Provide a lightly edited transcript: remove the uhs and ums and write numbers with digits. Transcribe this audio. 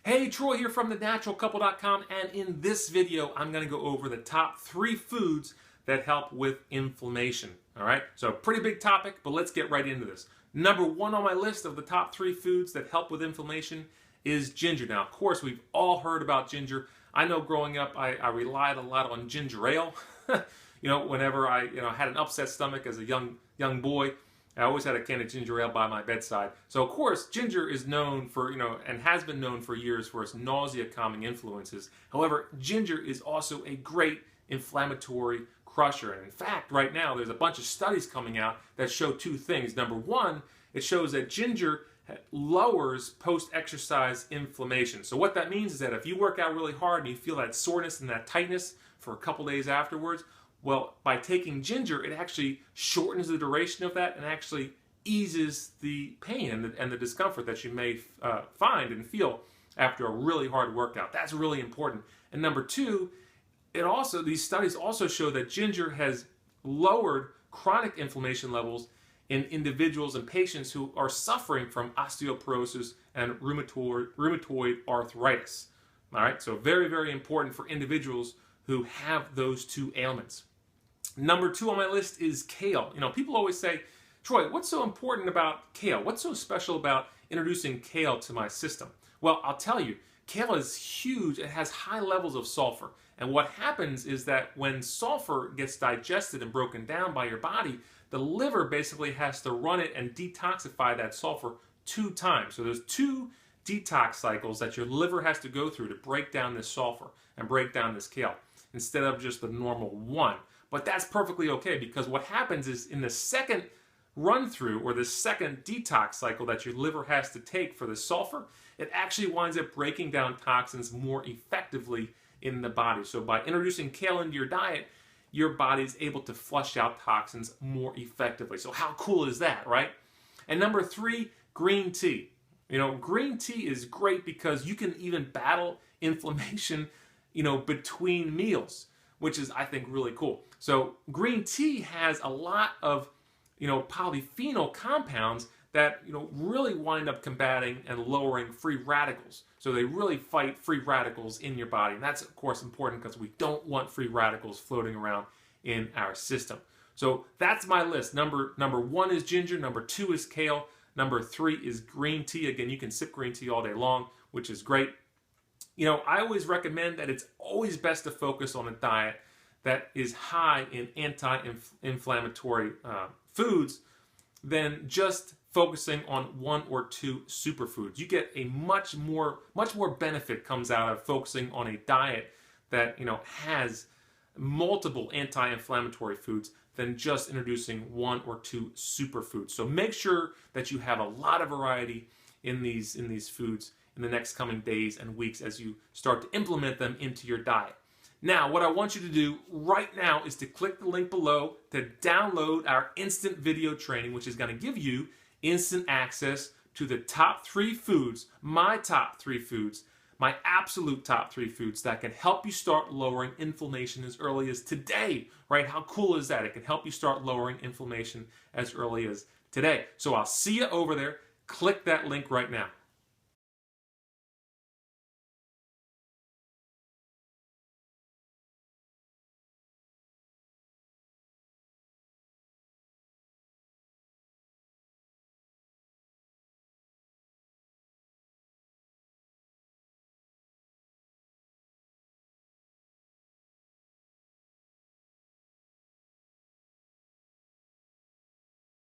Hey, Troy here from thenaturalcouple.com, and in this video I'm going to go over the top 3 foods that help with inflammation. Alright, so pretty big topic, but let's get right into this. Number 1 on my list of the top 3 foods that help with inflammation is ginger. Now, of course, we've all heard about ginger. I know growing up I relied a lot on ginger ale. Whenever I had an upset stomach as a young boy, I always had a can of ginger ale by my bedside. So of course, ginger is known for, and has been known for years for its nausea-calming influences. However, ginger is also a great inflammatory crusher. And in fact, right now, there's a bunch of studies coming out that show 2 things. Number 1, it shows that ginger lowers post-exercise inflammation. So what that means is that if you work out really hard and you feel that soreness and that tightness for a couple days afterwards, well, by taking ginger, it actually shortens the duration of that and actually eases the pain and the discomfort that you may find and feel after a really hard workout. That's really important. And number 2, these studies also show that ginger has lowered chronic inflammation levels in individuals and patients who are suffering from osteoporosis and rheumatoid arthritis. All right, so very, very important for individuals who have those 2 ailments. Number 2 on my list is kale. People always say, Troy, what's so important about kale? What's so special about introducing kale to my system? Well, I'll tell you, kale is huge. It has high levels of sulfur. And what happens is that when sulfur gets digested and broken down by your body, the liver basically has to run it and detoxify that sulfur 2 times. So there's 2 detox cycles that your liver has to go through to break down this sulfur and break down this kale, instead of just the normal 1. But that's perfectly okay, because what happens is in the second run through, or the second detox cycle that your liver has to take for the sulfur, it actually winds up breaking down toxins more effectively in the body. So by introducing kale into your diet, your body is able to flush out toxins more effectively. So how cool is that, right? And number 3, green tea. Green tea is great because you can even battle inflammation, between meals, which is, I think, really cool. So green tea has a lot of, polyphenol compounds that, really wind up combating and lowering free radicals. So they really fight free radicals in your body. And that's, of course, important because we don't want free radicals floating around in our system. So that's my list. Number 1 is ginger. Number 2 is kale. Number 3 is green tea. Again, you can sip green tea all day long, which is great. I always recommend that it's always best to focus on a diet that is high in anti-inflammatory foods than just focusing on 1 or 2 superfoods. You get a much more benefit comes out of focusing on a diet that has multiple anti-inflammatory foods than just introducing 1 or 2 superfoods. So make sure that you have a lot of variety in these foods in the next coming days and weeks as you start to implement them into your diet. Now, what I want you to do right now is to click the link below to download our instant video training, which is going to give you instant access to the top 3 foods, my top 3 foods, my absolute top 3 foods that can help you start lowering inflammation as early as today, right? How cool is that? It can help you start lowering inflammation as early as today. So I'll see you over there. Click that link right now.